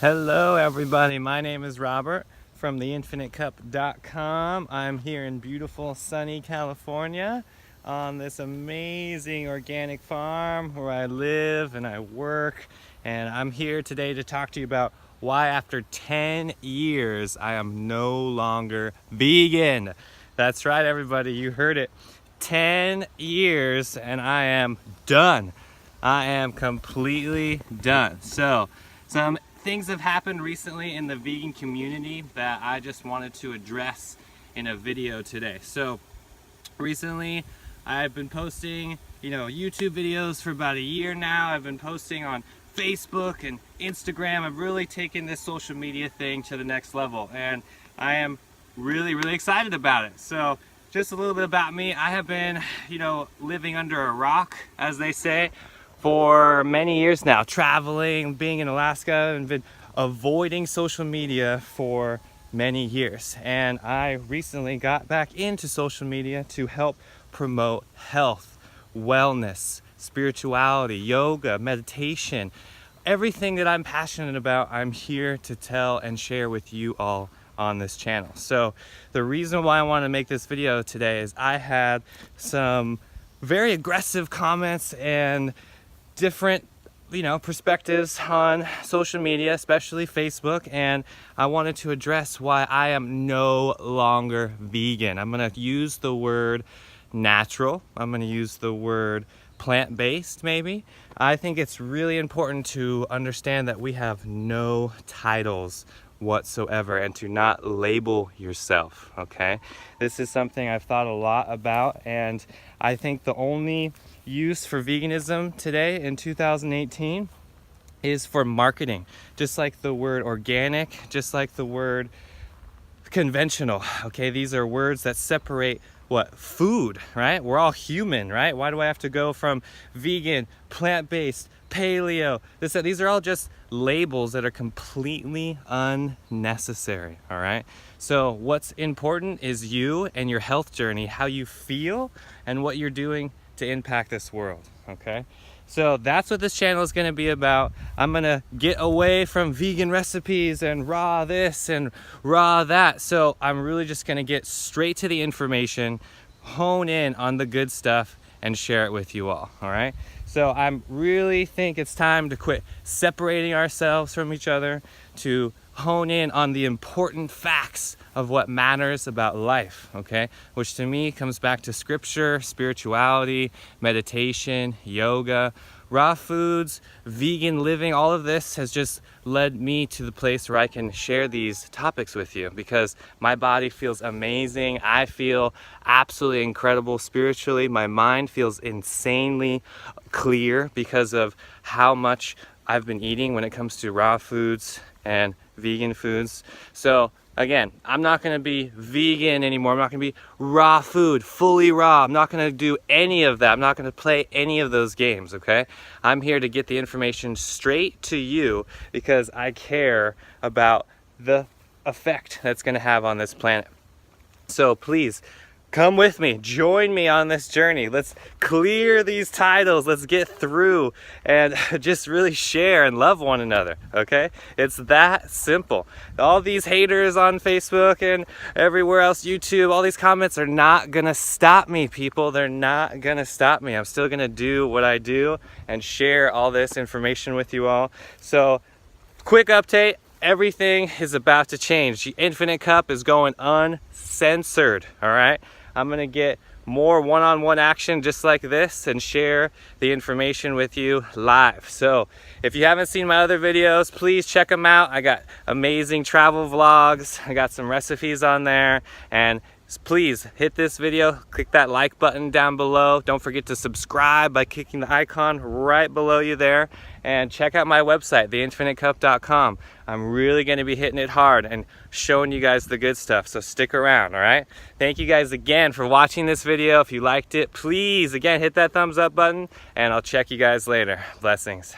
Hello everybody, my name is Robert from theinfinitecup.com. I'm here in beautiful sunny California on this amazing organic farm where I live and I work, and I'm here today to talk to you about why after 10 years I am no longer vegan. That's right everybody, you heard it. 10 years and I am done. I am completely done. So some things have happened recently in the vegan community that I just wanted to address in a video today. So recently I've been posting, YouTube videos for about a year now. I've been posting on Facebook and Instagram. I've really taken this social media thing to the next level, and I am really excited about it. So just a little bit about me. I have been, living under a rock, as they say, for many years now, traveling, being in Alaska, and been avoiding social media for many years. And I recently got back into social media to help promote health, wellness, spirituality, yoga, meditation, everything that I'm passionate about. I'm here to tell and share with you all on this channel. So the reason why I want to make this video today is I had some very aggressive comments and different perspectives on social media, especially Facebook, and I wanted to address why I am no longer vegan. I'm going to use the word natural. I'm going to use the word plant-based maybe. I think it's really important to understand that we have no titles whatsoever and to not label yourself, okay? This is something I've thought a lot about, and I think the only use for veganism today in 2018 is for marketing. Just like the word organic, just like the word conventional, okay? These are words that separate what? Food, right? We're all human, right? Why do I have to go from vegan, plant-based, paleo, these are all just labels that are completely unnecessary, all right? So what's important is you and your health journey, how you feel and what you're doing to impact this world, okay? So that's what this channel is going to be about. I'm going to get away from vegan recipes and raw this and raw that. So I'm really just going to get straight to the information, hone in on the good stuff, and share it with you all right? So I really think it's time to quit separating ourselves from each other, to hone in on the important facts of what matters about life, okay? Which to me comes back to scripture, spirituality, meditation, yoga, raw foods, vegan living. All of this has just led me to the place where I can share these topics with you because my body feels amazing. I feel absolutely incredible spiritually. My mind feels insanely clear because of how much I've been eating when it comes to raw foods and vegan foods. So again, I'm not going to be vegan anymore. I'm not going to be raw food, fully raw. I'm not going to do any of that. I'm not going to play any of those games, okay? I'm here to get the information straight to you because I care about the effect that's going to have on this planet. So please, come with me, join me on this journey. Let's clear these titles, let's get through and just really share and love one another, okay? It's that simple. All these haters on Facebook and everywhere else, YouTube, all these comments are not gonna stop me, people. They're not gonna stop me. I'm still gonna do what I do and share all this information with you all. So, quick update. Everything is about to change. The Infinite Cup is going uncensored, all right? I'm going to get more one-on-one action just like this and share the information with you live. So if you haven't seen my other videos, please check them out. I got amazing travel vlogs. I got some recipes on there, and please hit this video, click that like button down below. Don't forget to subscribe by clicking the icon right below you there, and check out my website, theinfinitecup.com. I'm really going to be hitting it hard and showing you guys the good stuff, so stick around, all right? Thank you guys again for watching this video. If you liked it, please again hit that thumbs up button, and I'll check you guys later. Blessings.